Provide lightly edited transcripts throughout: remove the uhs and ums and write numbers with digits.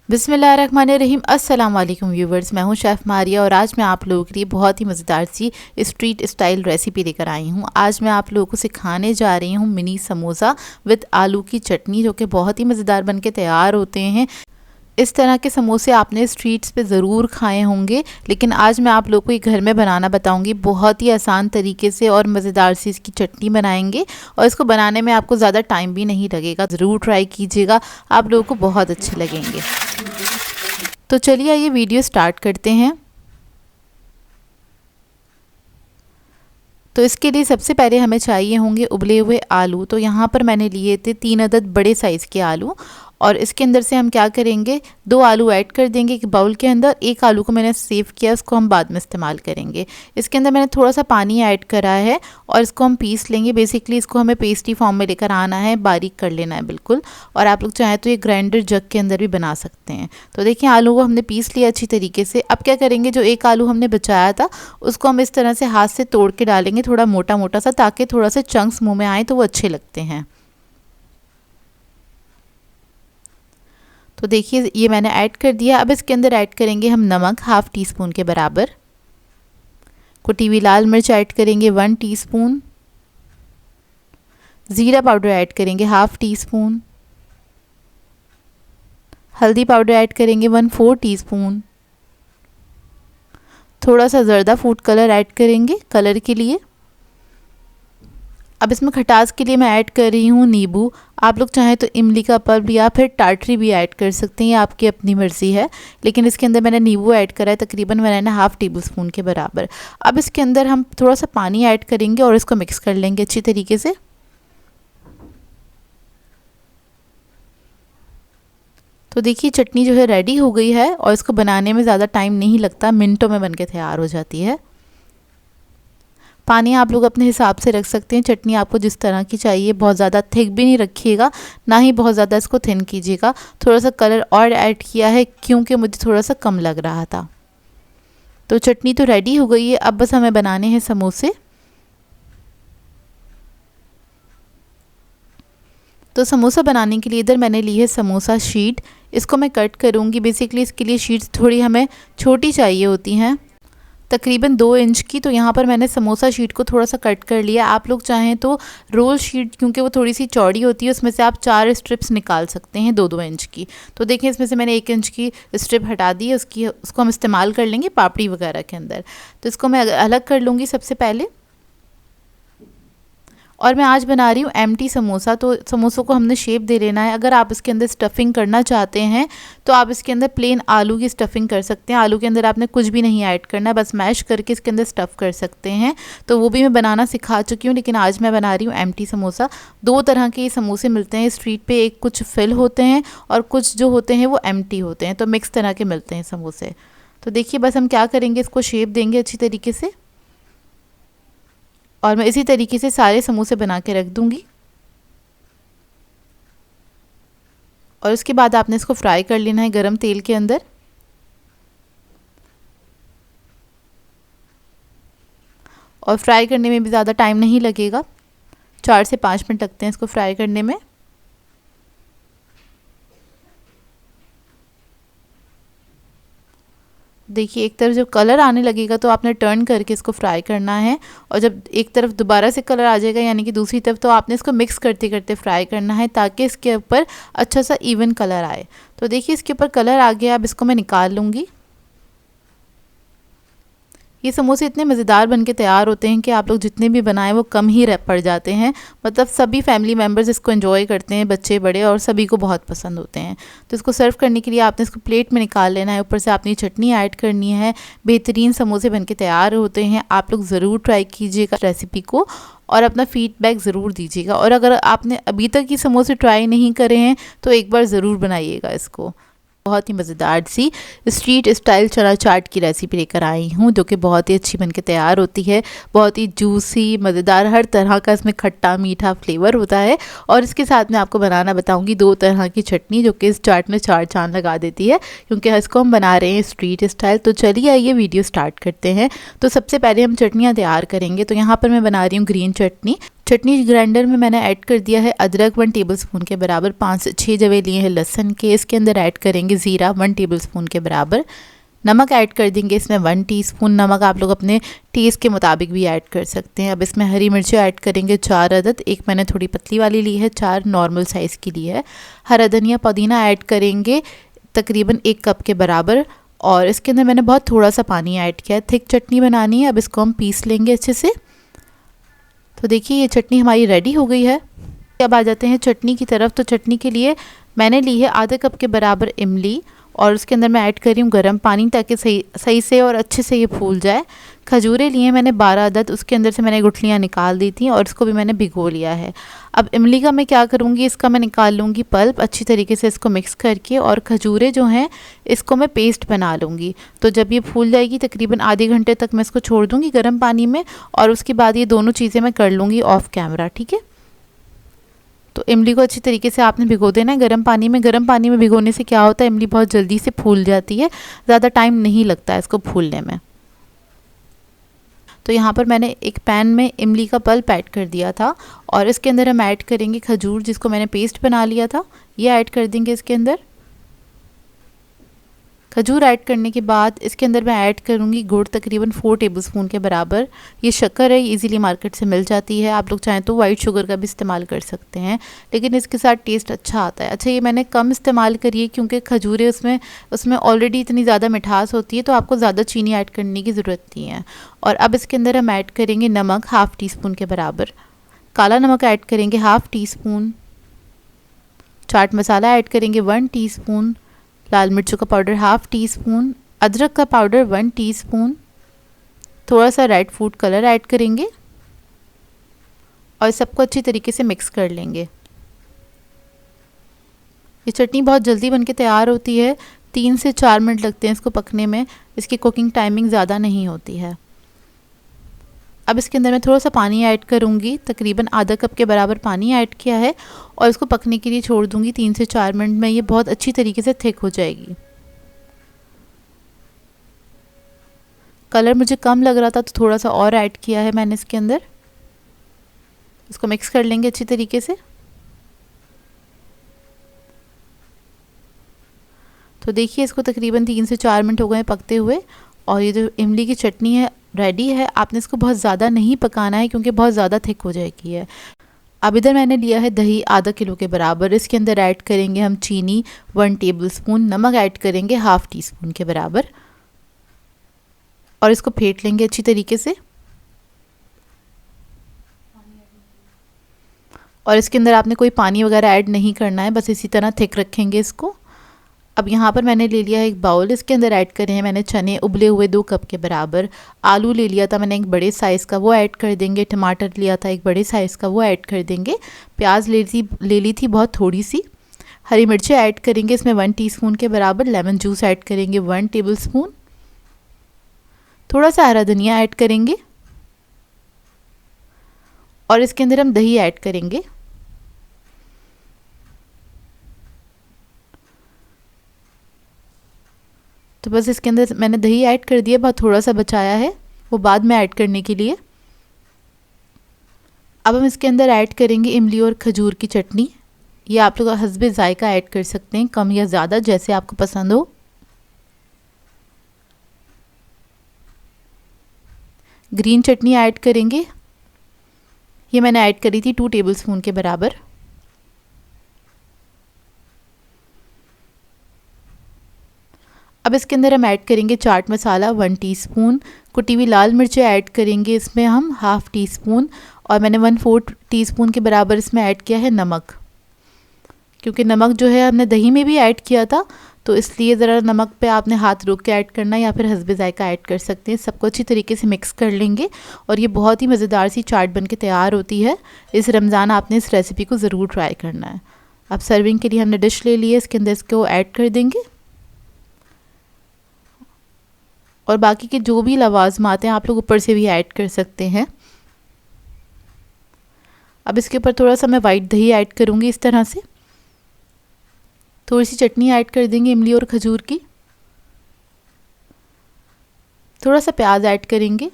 बिस्मिल्लाहिर्रहमानिर्रहीम। अस्सलाम वालेकुम व्यूवर्स, मैं हूं शेफ़ मारिया और आज मैं आप लोगों के लिए बहुत ही मज़ेदार सी स्ट्रीट स्टाइल रेसिपी लेकर आई हूं। आज मैं आप लोगों को सिखाने जा रही हूं मिनी समोसा विद आलू की चटनी, जो कि बहुत ही मज़ेदार बनके तैयार होते हैं। इस तरह के समोसे आपने स्ट्रीट्स पे ज़रूर खाए होंगे, लेकिन आज मैं आप लोगों को ये घर में बनाना बताऊंगी। बहुत ही आसान तरीके से और मज़ेदार सी इसकी चटनी बनाएंगे और इसको बनाने में आपको ज़्यादा टाइम भी नहीं लगेगा। ज़रूर ट्राई कीजिएगा, आप लोगों को बहुत अच्छे लगेंगे। तो चलिए ये वीडियो स्टार्ट करते हैं। तो इसके लिए सबसे पहले हमें चाहिए होंगे उबले हुए आलू। तो यहाँ पर मैंने लिए थे 3 अदद बड़े साइज़ के आलू और इसके अंदर से हम क्या करेंगे, 2 आलू ऐड कर देंगे एक बाउल के अंदर। एक आलू को मैंने सेव किया, उसको हम बाद में इस्तेमाल करेंगे। इसके अंदर मैंने थोड़ा सा पानी ऐड करा है और इसको हम पीस लेंगे। बेसिकली इसको हमें पेस्टी फॉर्म में लेकर आना है, बारीक कर लेना है बिल्कुल। और आप लोग चाहें तो ये ग्राइंडर जग के अंदर भी बना सकते हैं। तो देखिए आलू को हमने पीस लिया अच्छी तरीके से। अब क्या करेंगे, जो एक आलू हमने बचाया था उसको हम इस तरह से हाथ से तोड़ के डालेंगे, थोड़ा मोटा मोटा सा, ताकि थोड़ा सा चंक्स मुँह में आए तो वो अच्छे लगते हैं। तो देखिए ये मैंने ऐड कर दिया। अब इसके अंदर ऐड करेंगे हम नमक 1/2 टीस्पून के बराबर। कुटी हुई लाल मिर्च ऐड करेंगे 1 टीस्पून। ज़ीरा पाउडर ऐड करेंगे 1/2 टीस्पून। हल्दी पाउडर ऐड करेंगे 1/4 टीस्पून। थोड़ा सा ज़र्दा फूड कलर ऐड करेंगे कलर के लिए। अब इसमें खटास के लिए मैं ऐड कर रही हूँ नींबू। आप लोग चाहें तो इमली का पल्प या फिर टाटरी भी ऐड कर सकते हैं, ये आपकी अपनी मर्ज़ी है। लेकिन इसके अंदर मैंने नींबू ऐड करा है, तकरीबन मैंने 1/2 टेबल स्पून के बराबर। अब इसके अंदर हम थोड़ा सा पानी ऐड करेंगे और इसको मिक्स कर लेंगे अच्छी तरीके से। तो देखिए चटनी जो है रेडी हो गई है और इसको बनाने में ज़्यादा टाइम नहीं लगता, मिनटों में बनके तैयार हो जाती है। पानी आप लोग अपने हिसाब से रख सकते हैं। चटनी आपको जिस तरह की चाहिए, बहुत ज़्यादा थिक भी नहीं रखिएगा, ना ही बहुत ज़्यादा इसको थिन कीजिएगा। थोड़ा सा कलर और ऐड किया है क्योंकि मुझे थोड़ा सा कम लग रहा था। तो चटनी तो रेडी हो गई है, अब बस हमें बनाने हैं समोसे। तो समोसा बनाने के लिए इधर मैंने ली है समोसा शीट। इसको मैं कट करूँगी। बेसिकली इसके लिए शीट्स थोड़ी हमें छोटी चाहिए होती हैं, तकरीबन 2 इंच की। तो यहाँ पर मैंने समोसा शीट को थोड़ा सा कट कर लिया। आप लोग चाहें तो रोल शीट, क्योंकि वो थोड़ी सी चौड़ी होती है, उसमें से आप 4 स्ट्रिप्स निकाल सकते हैं 2-2 इंच की। तो देखिए इसमें से मैंने 1 इंच की स्ट्रिप हटा दी है, उसको हम इस्तेमाल कर लेंगे पापड़ी वगैरह के अंदर। तो इसको मैं अलग कर लूँगी सबसे पहले। और मैं आज बना रही हूँ एम्प्टी समोसा। तो समोसों को हमने शेप दे लेना है। अगर आप इसके अंदर स्टफिंग करना चाहते हैं तो आप इसके अंदर प्लेन आलू की स्टफिंग कर सकते हैं। आलू के अंदर आपने कुछ भी नहीं ऐड करना है, बस मैश करके इसके अंदर स्टफ़ कर सकते हैं। तो वो भी मैं बनाना सिखा चुकी हूँ, लेकिन आज मैं बना रही हूँ एम्प्टी समोसा। 2 तरह के ये समोसे मिलते हैं स्ट्रीट पे, एक कुछ फिल होते हैं और कुछ जो होते हैं वो एम्प्टी होते हैं। तो मिक्स तरह के मिलते हैं समोसे। तो देखिए बस हम क्या करेंगे, इसको शेप देंगे अच्छी तरीके से और मैं इसी तरीके से सारे समोसे बना के रख दूंगी। और उसके बाद आपने इसको फ्राई कर लेना है गरम तेल के अंदर। और फ्राई करने में भी ज़्यादा टाइम नहीं लगेगा, 4 से 5 मिनट लगते हैं इसको फ्राई करने में। देखिए एक तरफ जब कलर आने लगेगा तो आपने टर्न करके इसको फ्राई करना है, और जब एक तरफ दोबारा से कलर आ जाएगा यानी कि दूसरी तरफ, तो आपने इसको मिक्स करते करते फ्राई करना है ताकि इसके ऊपर अच्छा सा इवन कलर आए। तो देखिए इसके ऊपर कलर आ गया, अब इसको मैं निकाल लूँगी। ये समोसे इतने मज़ेदार बनके तैयार होते हैं कि आप लोग जितने भी बनाएं वो कम ही पड़ जाते हैं। मतलब सभी फैमिली मेम्बर्स इसको एंजॉय करते हैं, बच्चे बड़े, और सभी को बहुत पसंद होते हैं। तो इसको सर्व करने के लिए आपने इसको प्लेट में निकाल लेना है। ऊपर से आपने चटनी ऐड करनी है। बेहतरीन समोसे बनके तैयार होते हैं। आप लोग ज़रूर ट्राई कीजिएगा रेसिपी को और अपना फीडबैक ज़रूर दीजिएगा। और अगर आपने अभी तक ये समोसे ट्राई नहीं करे हैं तो एक बार ज़रूर बनाइएगा इसको। बहुत ही मज़ेदार सी स्ट्रीट स्टाइल चना चाट की रेसिपी लेकर आई हूँ, जो कि बहुत ही अच्छी बनके तैयार होती है। बहुत ही जूसी, मज़ेदार, हर तरह का इसमें खट्टा मीठा फ्लेवर होता है। और इसके साथ मैं आपको बनाना बताऊँगी 2 तरह की चटनी, जो कि इस चाट में 4 चांद लगा देती है, क्योंकि इसको हम बना रहे हैं स्ट्रीट स्टाइल। तो चलिए आइए वीडियो स्टार्ट करते हैं। तो सबसे पहले हम चटनियाँ तैयार करेंगे। तो यहाँ पर मैं बना रही हूँ ग्रीन चटनी। चटनी ग्राइंडर में मैंने ऐड कर दिया है अदरक 1 टेबलस्पून के बराबर, 5 से 6 जवे लिए हैं लहसुन के। इसके अंदर ऐड करेंगे ज़ीरा 1 टेबलस्पून के बराबर। नमक ऐड कर देंगे इसमें 1 टीस्पून। नमक आप लोग अपने टेस्ट के मुताबिक भी ऐड कर सकते हैं। अब इसमें हरी मिर्चें ऐड करेंगे 4 अदद, एक मैंने थोड़ी पतली वाली ली है, 4 नॉर्मल साइज़ की ली है। हरा धनिया पुदीना ऐड करेंगे तकरीबन 1 कप के बराबर, और इसके अंदर मैंने बहुत थोड़ा सा पानी ऐड किया है। थिक चटनी बनानी है। अब इसको हम पीस लेंगे अच्छे से। तो देखिए ये चटनी हमारी रेडी हो गई है। अब आ जाते हैं चटनी की तरफ। तो चटनी के लिए मैंने ली है आधे कप के बराबर इमली, और उसके अंदर मैं ऐड कर रही हूँ गर्म पानी ताकि सही से और अच्छे से ये फूल जाए। खजूरें लिए मैंने 12 अदद, उसके अंदर से मैंने गुठलियाँ निकाल दी थी और इसको भी मैंने भिगो लिया है। अब इमली का मैं क्या करूँगी, इसका मैं निकाल लूँगी पल्प, अच्छी तरीके से इसको मिक्स करके, और खजूरें जो हैं इसको मैं पेस्ट बना लूँगी। तो जब ये फूल जाएगी तकरीबन आधे घंटे तक मैं इसको छोड़ दूँगी गर्म पानी में, और उसके बाद ये दोनों चीज़ें मैं कर लूँगी ऑफ कैमरा, ठीक है। तो इमली को अच्छी तरीके से आपने भिगो देना है गर्म पानी में। गर्म पानी में भिगोने से क्या होता है, इमली बहुत जल्दी से फूल जाती है, ज़्यादा टाइम नहीं लगता है इसको फूलने में। तो यहाँ पर मैंने एक पैन में इमली का पल्प ऐड कर दिया था, और इसके अंदर हम ऐड करेंगे खजूर जिसको मैंने पेस्ट बना लिया था, ये ऐड कर देंगे इसके अंदर। खजूर ऐड करने के बाद इसके अंदर मैं ऐड करूँगी गुड़ तकरीबन 4 टेबलस्पून के बराबर। ये शक्कर है, इजीली मार्केट से मिल जाती है, आप लोग चाहें तो वाइट शुगर का भी इस्तेमाल कर सकते हैं, लेकिन इसके साथ टेस्ट अच्छा आता है। अच्छा, ये मैंने कम इस्तेमाल करी है क्योंकि खजूरें उसमें ऑलरेडी इतनी ज़्यादा मिठास होती है, तो आपको ज़्यादा चीनी ऐड करने की ज़रूरत नहीं है। और अब इसके अंदर हम ऐड करेंगे नमक 1/2 टीस्पून के बराबर, काला नमक ऐड करेंगे 1/2 टीस्पून, चाट मसाला ऐड करेंगे 1 टीस्पून, लाल मिर्चों का पाउडर 1/2 टीस्पून, अदरक का पाउडर 1 टीस्पून, थोड़ा सा रेड फूड कलर ऐड करेंगे, और सबको अच्छी तरीके से मिक्स कर लेंगे। ये चटनी बहुत जल्दी बनके तैयार होती है, 3 से 4 मिनट लगते हैं इसको पकने में, इसकी कुकिंग टाइमिंग ज़्यादा नहीं होती है। अब इसके अंदर मैं थोड़ा सा पानी ऐड करूँगी, तकरीबन आधा कप के बराबर पानी ऐड किया है, और इसको पकने के लिए छोड़ दूँगी 3 से 4 मिनट में। ये बहुत अच्छी तरीके से थिक हो जाएगी। कलर मुझे कम लग रहा था तो थोड़ा सा और ऐड किया है मैंने इसके अंदर। इसको मिक्स कर लेंगे अच्छी तरीके से। तो देखिए इसको तकरीबन 3 से 4 मिनट हो गए पकते हुए, और ये जो इमली की चटनी है रेडी है। आपने इसको बहुत ज़्यादा नहीं पकाना है क्योंकि बहुत ज़्यादा थिक हो जाएगी है। अब इधर मैंने लिया है दही आधा किलो के बराबर, इसके अंदर ऐड करेंगे हम चीनी 1 टेबलस्पून, नमक ऐड करेंगे 1/2 टीस्पून के बराबर, और इसको फेंट लेंगे अच्छी तरीके से। और इसके अंदर आपने कोई पानी वगैरह ऐड नहीं करना है, बस इसी तरह थिक रखेंगे इसको। अब यहाँ पर मैंने ले लिया है एक बाउल, इसके अंदर ऐड करे हैं मैंने चने उबले हुए 2 कप के बराबर। आलू ले लिया था मैंने एक बड़े साइज़ का, वो ऐड कर देंगे। टमाटर लिया था एक बड़े साइज़ का, वो ऐड कर देंगे। प्याज ले ली थी बहुत थोड़ी सी। हरी मिर्चें ऐड करेंगे इसमें 1 टीस्पून के बराबर। लेमन जूस ऐड करेंगे 1 टेबलस्पून। थोड़ा सा हरा धनिया ऐड करेंगे, और इसके अंदर हम दही ऐड करेंगे। तो बस इसके अंदर मैंने दही ऐड कर दिया, बहुत थोड़ा सा बचाया है, वो बाद में ऐड करने के लिए। अब हम इसके अंदर ऐड करेंगे इमली और खजूर की चटनी। ये आप लोग हस्बे जायका ऐड कर सकते हैं, कम या ज़्यादा जैसे आपको पसंद हो। ग्रीन चटनी ऐड करेंगे, ये मैंने ऐड करी थी 2 टेबलस्पून के बराबर। अब इसके अंदर हम ऐड करेंगे चाट मसाला 1 टीस्पून, कुटी हुई लाल मिर्चें ऐड करेंगे इसमें हम 1/2 टीस्पून, और मैंने 1/4 टीस्पून के बराबर इसमें ऐड किया है नमक, क्योंकि नमक जो है हमने दही में भी ऐड किया था, तो इसलिए ज़रा नमक पे आपने हाथ रोक के ऐड करना, या फिर हस्बे जायका ऐड कर सकते हैं। सबको अच्छी तरीके से मिक्स कर लेंगे, और ये बहुत ही मज़ेदार सी चाट बन के तैयार होती है। इस रमज़ान आपने इस रेसिपी को ज़रूर ट्राई करना है। अब सर्विंग के लिए हमने डिश ले ली है, इसके अंदर इसको ऐड कर देंगे, और बाकी के जो भी लवाज़मात हैं आप लोग ऊपर से भी ऐड कर सकते हैं। अब इसके ऊपर थोड़ा सा मैं वाइट दही ऐड करूँगी, इस तरह से थोड़ी सी चटनी ऐड कर देंगे इमली और खजूर की, थोड़ा सा प्याज ऐड करेंगे,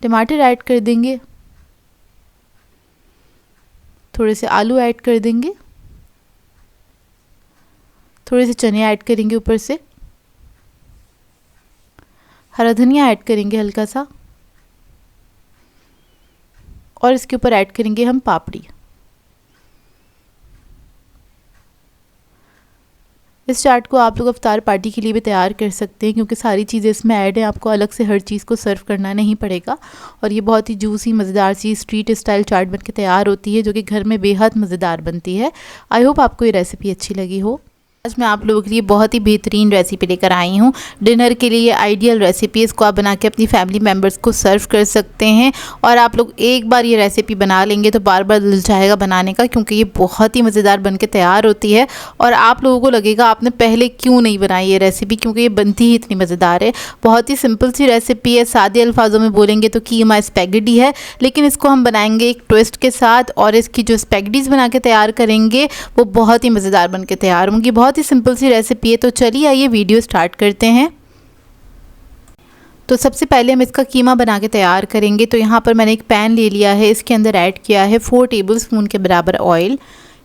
टमाटर ऐड कर देंगे, थोड़े से आलू ऐड कर देंगे, थोड़े से चने ऐड करेंगे ऊपर से, हरा धनिया ऐड करेंगे हल्का सा, और इसके ऊपर ऐड करेंगे हम पापड़ी। इस चाट को आप लोग इफ्तार पार्टी के लिए भी तैयार कर सकते हैं, क्योंकि सारी चीज़ें इसमें ऐड हैं, आपको अलग से हर चीज़ को सर्व करना नहीं पड़ेगा। और ये बहुत ही जूसी मज़ेदार सी स्ट्रीट स्टाइल चाट बनके तैयार होती है, जो कि घर में बेहद मज़ेदार बनती है। आई होप आपको ये रेसिपी अच्छी लगी हो। आज मैं आप लोगों के लिए बहुत ही बेहतरीन रेसिपी लेकर आई हूँ। डिनर के लिए आइडियल रेसिपी, इसको आप बना के अपनी फैमिली मेम्बर्स को सर्व कर सकते हैं। और आप लोग एक बार ये रेसिपी बना लेंगे तो बार बार दिल चाहेगा बनाने का, क्योंकि ये बहुत ही मज़ेदार बन के तैयार होती है। और आप लोगों को लगेगा आपने पहले क्यों नहीं बनाई ये रेसिपी, क्योंकि ये बनती ही इतनी मज़ेदार है। बहुत ही सिंपल सी रेसिपी है, सादे अल्फाजों में बोलेंगे तो कीमा स्पैगेटी है, लेकिन इसको हम बनाएंगे एक ट्विस्ट के साथ। और इसकी जो स्पैगेटीज़ बना के तैयार करेंगे वो बहुत ही मज़ेदार बन के तैयार होंगी। बहुत ही सिंपल सी रेसिपी है। तो चलिए आइए वीडियो स्टार्ट करते हैं। तो सबसे पहले हम इसका कीमा बना के तैयार करेंगे। तो यहाँ पर मैंने एक पैन ले लिया है, इसके अंदर ऐड किया है 4 टेबलस्पून के बराबर ऑयल।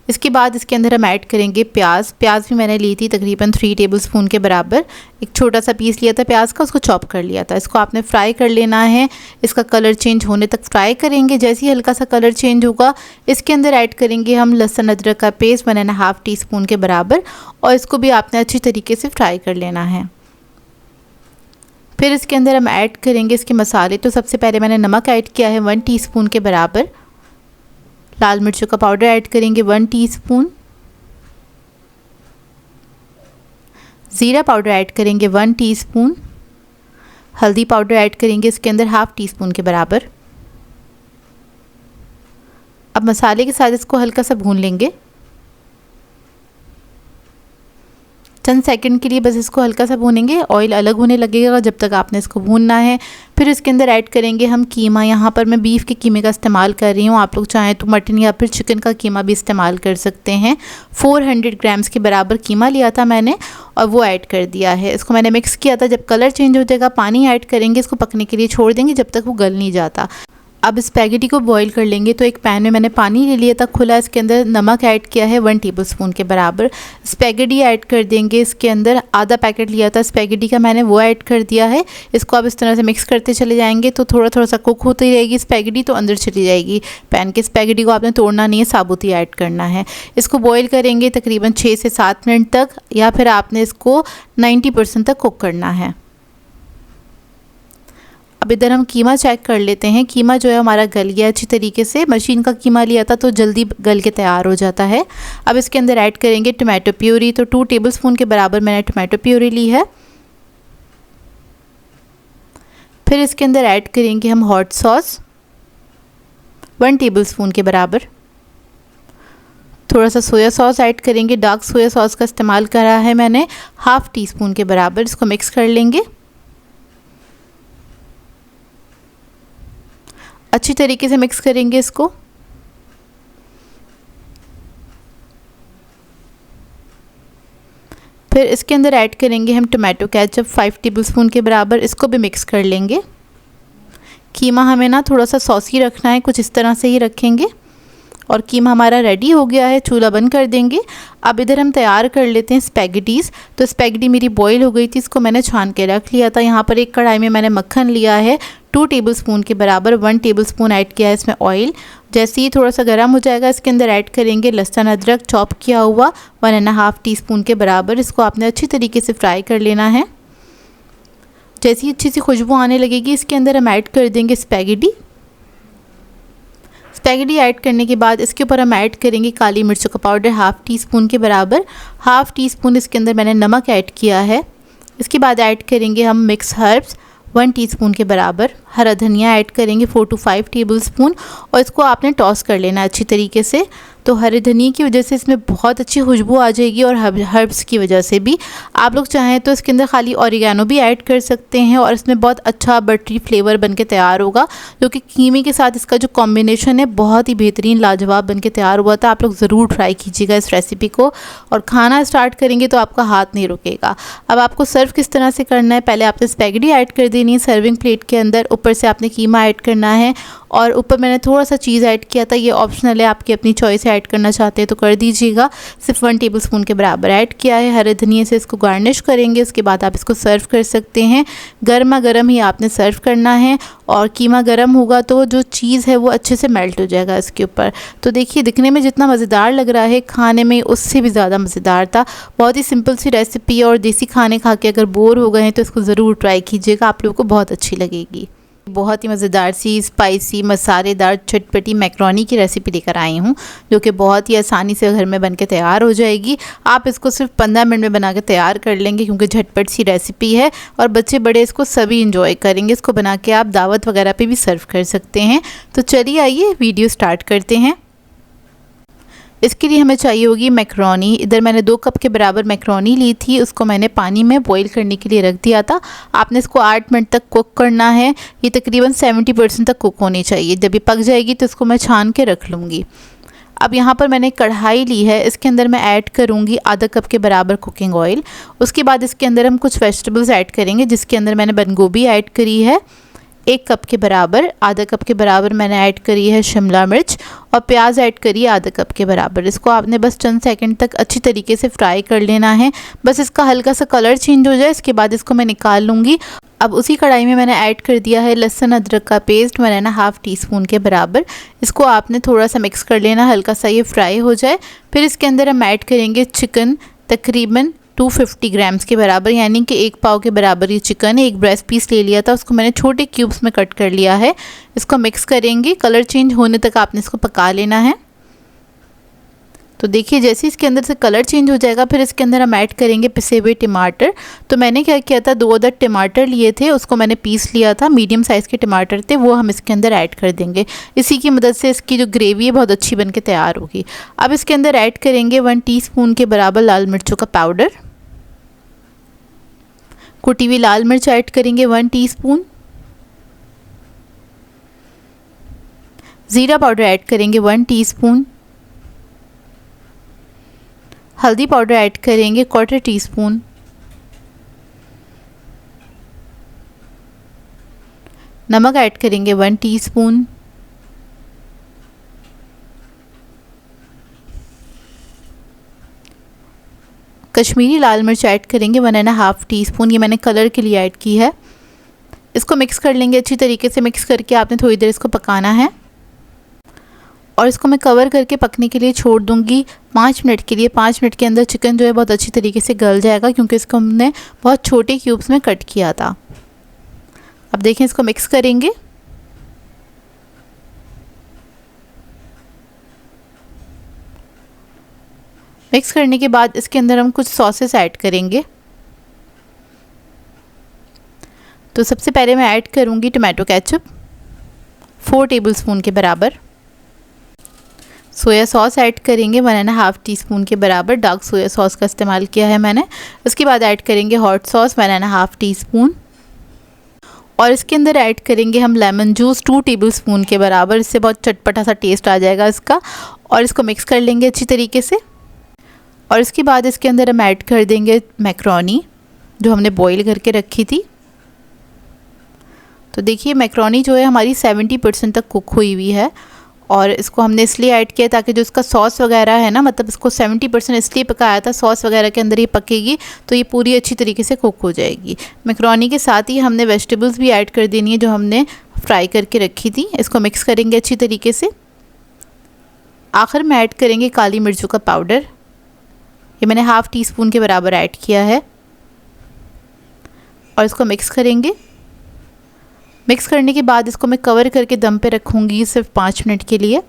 इसके बाद इसके अंदर हम ऐड करेंगे प्याज भी मैंने ली थी तकरीबन 3 टेबलस्पून के बराबर। एक छोटा सा पीस लिया था प्याज का, उसको चॉप कर लिया था। इसको आपने फ्राई कर लेना है, इसका कलर चेंज होने तक फ्राई करेंगे। जैसे ही हल्का सा कलर चेंज होगा, इसके अंदर ऐड करेंगे हम लहसुन अदरक का पेस्ट 1.5 टीस्पून के बराबर, और इसको भी आपने अच्छी तरीके से फ्राई कर लेना है। फिर इसके अंदर हम ऐड करेंगे इसके मसाले। तो सबसे पहले मैंने नमक ऐड किया है 1 टीस्पून के बराबर, लाल मिर्चों का पाउडर ऐड करेंगे 1 टीस्पून, ज़ीरा पाउडर ऐड करेंगे 1 टीस्पून, हल्दी पाउडर ऐड करेंगे इसके अंदर 1/2 टीस्पून के बराबर। अब मसाले के साथ इसको हल्का सा भून लेंगे, चंद सेकंड के लिए बस इसको हल्का सा भूनेंगे। ऑयल अलग होने लगेगा जब तक आपने इसको भूनना है। फिर इसके अंदर ऐड करेंगे हम कीमा। यहाँ पर मैं बीफ के कीमे का इस्तेमाल कर रही हूँ, आप लोग चाहें तो मटन या फिर चिकन का कीमा भी इस्तेमाल कर सकते हैं। 400 ग्राम्स के बराबर कीमा लिया था मैंने, और वो ऐड कर दिया है। इसको मैंने मिक्स किया था। जब कलर चेंज हो जाएगा पानी ऐड करेंगे, इसको पकने के लिए छोड़ देंगे जब तक वो गल नहीं जाता। अब स्पैगेटी को बॉईल कर लेंगे। तो एक पैन में मैंने पानी ले लिया था खुला, इसके अंदर नमक ऐड किया है 1 टेबलस्पून के बराबर। स्पैगेटी ऐड कर देंगे इसके अंदर, आधा पैकेट लिया था स्पैगेटी का मैंने, वो ऐड कर दिया है। इसको आप इस तरह से मिक्स करते चले जाएंगे तो थोड़ा थोड़ा सा कुक होती रहेगी स्पैगेटी, तो अंदर चली जाएगी पैन के। स्पैगेटी को आपने तोड़ना नहीं है, साबुत ही ऐड करना है। इसको बॉईल करेंगे तकरीबन 6 से 7 मिनट तक, या फिर आपने इसको 90% तक कुक करना है। अब इधर हम कीमा चेक कर लेते हैं। कीमा जो है हमारा गल गया अच्छी तरीके से। मशीन का कीमा लिया था तो जल्दी गल के तैयार हो जाता है। अब इसके अंदर ऐड करेंगे टमाटो प्यूरी। तो 2 टेबलस्पून के बराबर मैंने टमाटो प्यूरी ली है। फिर इसके अंदर ऐड करेंगे हम हॉट सॉस 1 टेबलस्पून के बराबर। थोड़ा सा सोया सॉस ऐड करेंगे, डार्क सोया सॉस का इस्तेमाल करा है मैंने, 1/2 टीस्पून के बराबर। इसको मिक्स कर लेंगे अच्छी तरीके से, मिक्स करेंगे इसको। फिर इसके अंदर ऐड करेंगे हम टमाटो केचप 5 टेबलस्पून के बराबर। इसको भी मिक्स कर लेंगे। कीमा हमें ना थोड़ा सा सॉसी रखना है, कुछ इस तरह से ही रखेंगे। और कीमा हमारा रेडी हो गया है, चूल्हा बंद कर देंगे। अब इधर हम तैयार कर लेते हैं स्पैगेटीज़। तो स्पैगेटी मेरी बॉईल हो गई थी, इसको मैंने छान के रख लिया था। यहाँ पर एक कढ़ाई में मैंने मक्खन लिया है 2 टेबलस्पून के बराबर, 1 टेबलस्पून ऐड किया है इसमें ऑयल। जैसे ही थोड़ा सा गर्म हो जाएगा, इसके अंदर ऐड करेंगे लहसुन अदरक चॉप किया हुआ 1.5 टीस्पून के बराबर। इसको आपने अच्छी तरीके से फ्राई कर लेना है। जैसी अच्छी सी खुशबू आने लगेगी, इसके अंदर हम ऐड कर देंगे स्पैगेटी। स्पैगेटी ऐड करने के बाद इसके ऊपर हम ऐड करेंगे काली मिर्चों का पाउडर 1/2 टीस्पून के बराबर। 1/2 टीस्पून इसके अंदर मैंने नमक ऐड किया है। इसके बाद ऐड करेंगे हम मिक्स हर्ब्स 1 टीस्पून के बराबर। हरा धनिया ऐड करेंगे 4 to 5 टेबलस्पून, और इसको आपने टॉस कर लेना अच्छी तरीके से। तो हरे धनिया की वजह से इसमें बहुत अच्छी खुशबू आ जाएगी, और हर्ब्स की वजह से भी। आप लोग चाहें तो इसके अंदर खाली ऑरिगेनो भी ऐड कर सकते हैं, और इसमें बहुत अच्छा बटरी फ्लेवर बनके तैयार होगा, जो कि कीमे के साथ इसका जो कॉम्बिनेशन है बहुत ही बेहतरीन लाजवाब बनके तैयार हुआ था। आप लोग ज़रूर ट्राई कीजिएगा इस रेसिपी को, और खाना स्टार्ट करेंगे तो आपका हाथ नहीं रुकेगा। अब आपको सर्व किस तरह से करना है, पहले आपने स्पैगेटी ऐड कर देनी है सर्विंग प्लेट के अंदर, ऊपर से आपने कीमा ऐड करना है, और ऊपर मैंने थोड़ा सा चीज़ ऐड किया था, ये ऑप्शनल है, आपकी अपनी चॉइस ऐड करना चाहते हैं तो कर दीजिएगा। सिर्फ 1 टेबलस्पून के बराबर ऐड किया है। हरे धनिए से इसको गार्निश करेंगे, उसके बाद आप इसको सर्व कर सकते हैं। गर्मा गर्म ही आपने सर्व करना है और कीमा गर्म होगा तो जो चीज़ है वो अच्छे से मेल्ट हो जाएगा इसके ऊपर। तो देखिए दिखने में जितना मज़ेदार लग रहा है, खाने में उससे भी ज़्यादा मज़ेदार था। बहुत ही सिंपल सी रेसिपी है और देसी खाने खा के अगर बोर हो गए हैं तो इसको ज़रूर ट्राई कीजिएगा, आप लोगों को बहुत अच्छी लगेगी। बहुत ही मज़ेदार सी स्पाइसी मसालेदार चटपटी मैक्रोनी की रेसिपी लेकर आई हूँ, जो कि बहुत ही आसानी से घर में बनके तैयार हो जाएगी। आप इसको सिर्फ 15 मिनट में बना के तैयार कर लेंगे क्योंकि झटपट सी रेसिपी है और बच्चे बड़े इसको सभी इंजॉय करेंगे। इसको बना के आप दावत वगैरह पे भी सर्व कर सकते हैं। तो चलिए आइए वीडियो स्टार्ट करते हैं। इसके लिए हमें चाहिए होगी मैक्रोनी। इधर मैंने 2 कप के बराबर मैक्रोनी ली थी, उसको मैंने पानी में बॉईल करने के लिए रख दिया था। आपने इसको 8 मिनट तक कुक करना है। ये तकरीबन 70% तक कुक होनी चाहिए। जब ये पक जाएगी तो इसको मैं छान के रख लूँगी। अब यहाँ पर मैंने कढ़ाई ली है, इसके अंदर मैं ऐड करूँगी आधा कप के बराबर कुकिंग ऑयल। उसके बाद इसके अंदर हम कुछ वेजिटेबल्स ऐड करेंगे, जिसके अंदर मैंने बंद गोभी ऐड करी है 1 कप के बराबर, आधा कप के बराबर मैंने ऐड करी है शिमला मिर्च और प्याज ऐड करी है आधा कप के बराबर। इसको आपने बस चंद सेकंड तक अच्छी तरीके से फ्राई कर लेना है, बस इसका हल्का सा कलर चेंज हो जाए, इसके बाद इसको मैं निकाल लूँगी। अब उसी कढ़ाई में मैंने ऐड कर दिया है लहसुन अदरक का पेस्ट, मैंने 1/2 टीस्पून के बराबर। इसको आपने थोड़ा सा मिक्स कर लेना, हल्का सा ये फ्राई हो जाए। फिर इसके अंदर हम ऐड करेंगे चिकन, तकरीबन 250 ग्राम्स के बराबर, यानी कि 1 पाव के बराबर ये चिकन है। एक ब्रेस्ट पीस ले लिया था, उसको मैंने छोटे क्यूब्स में कट कर लिया है। इसको मिक्स करेंगे, कलर चेंज होने तक आपने इसको पका लेना है। तो देखिए जैसे इसके अंदर से कलर चेंज हो जाएगा, फिर इसके अंदर हम ऐड करेंगे पिसे हुए टमाटर। तो मैंने क्या किया था, 2 अदद टमाटर लिए थे, उसको मैंने पीस लिया था, मीडियम साइज़ के टमाटर थे, वो हम इसके अंदर ऐड कर देंगे। इसी की मदद से इसकी जो ग्रेवी है बहुत अच्छी बन के तैयार होगी। अब इसके अंदर ऐड करेंगे 1 टीस्पून के बराबर लाल मिर्चों का पाउडर, कुटी हुई लाल मिर्च ऐड करेंगे 1 टीस्पून, ज़ीरा पाउडर ऐड करेंगे 1 टीस्पून, हल्दी पाउडर ऐड करेंगे 1/4 टीस्पून, नमक ऐड करेंगे 1 टीस्पून, कश्मीरी लाल मिर्च ऐड करेंगे 1.5 टीस्पून, ये मैंने कलर के लिए ऐड की है। इसको मिक्स कर लेंगे अच्छी तरीके से। मिक्स करके आपने थोड़ी देर इसको पकाना है और इसको मैं कवर करके पकने के लिए छोड़ दूंगी 5 मिनट के लिए। 5 मिनट के अंदर चिकन जो है बहुत अच्छी तरीके से गल जाएगा, क्योंकि इसको हमने बहुत छोटे क्यूब्स में कट किया था। अब देखें, इसको मिक्स करेंगे। मिक्स करने के बाद इसके अंदर हम कुछ सॉसेस ऐड करेंगे। तो सबसे पहले मैं ऐड करूंगी टोमेटो केचप 4 टेबलस्पून के बराबर, सोया सॉस ऐड करेंगे 1.5 टीस्पून के बराबर, डार्क सोया सॉस का इस्तेमाल किया है मैंने। उसके बाद ऐड करेंगे हॉट सॉस 1.5 टीस्पून और इसके अंदर ऐड करेंगे हम लेमन जूस 2 टेबलस्पून के बराबर। इससे बहुत चटपटा सा टेस्ट आ जाएगा इसका। और इसको मिक्स कर लेंगे अच्छी तरीके से। और इसके बाद इसके अंदर हम ऐड कर देंगे मैक्रोनी जो हमने बॉईल करके रखी थी। तो देखिए मैक्रोनी जो है हमारी 70% तक कुक हुई हुई है और इसको हमने इसलिए ऐड किया ताकि जो इसका सॉस वगैरह है ना, मतलब इसको 70% इसलिए पकाया था, सॉस वगैरह के अंदर ये पकेगी तो ये पूरी अच्छी तरीके से कुक हो जाएगी। मैक्रोनी के साथ ही हमने वेजिटेबल्स भी ऐड कर देनी है जो हमने फ्राई करके रखी थी। इसको मिक्स करेंगे अच्छी तरीके से। आखिर में ऐड करेंगे काली मिर्चों का पाउडर, ये मैंने 1/2 टीस्पून के बराबर ऐड किया है और इसको मिक्स करेंगे। मिक्स करने के बाद इसको मैं कवर करके दम पे रखूँगी सिर्फ 5 मिनट के लिए।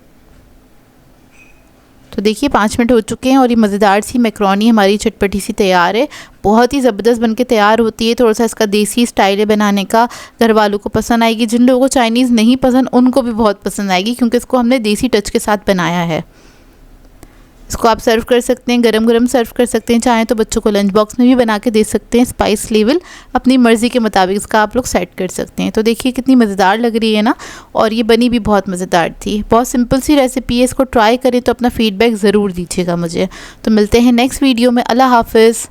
तो देखिए 5 मिनट हो चुके हैं और ये मज़ेदार सी मैक्रोनी हमारी चटपटी सी तैयार है। बहुत ही ज़बरदस्त बनके तैयार होती है। थोड़ा सा इसका देसी स्टाइल है बनाने का, घर वालों को पसंद आएगी। जिन लोगों को चाइनीज़ नहीं पसंद उनको भी बहुत पसंद आएगी, क्योंकि इसको हमने देसी टच के साथ बनाया है। इसको आप सर्व कर सकते हैं, गरम गरम सर्व कर सकते हैं, चाहें तो बच्चों को लंच बॉक्स में भी बना के दे सकते हैं। स्पाइस लेवल अपनी मर्ज़ी के मुताबिक इसका आप लोग सेट कर सकते हैं। तो देखिए कितनी मज़ेदार लग रही है ना, और ये बनी भी बहुत मज़ेदार थी। बहुत सिंपल सी रेसिपी है, इसको ट्राई करें तो अपना फ़ीडबैक ज़रूर दीजिएगा मुझे। तो मिलते हैं नेक्स्ट वीडियो में। अल्लाह हाफ़िज़।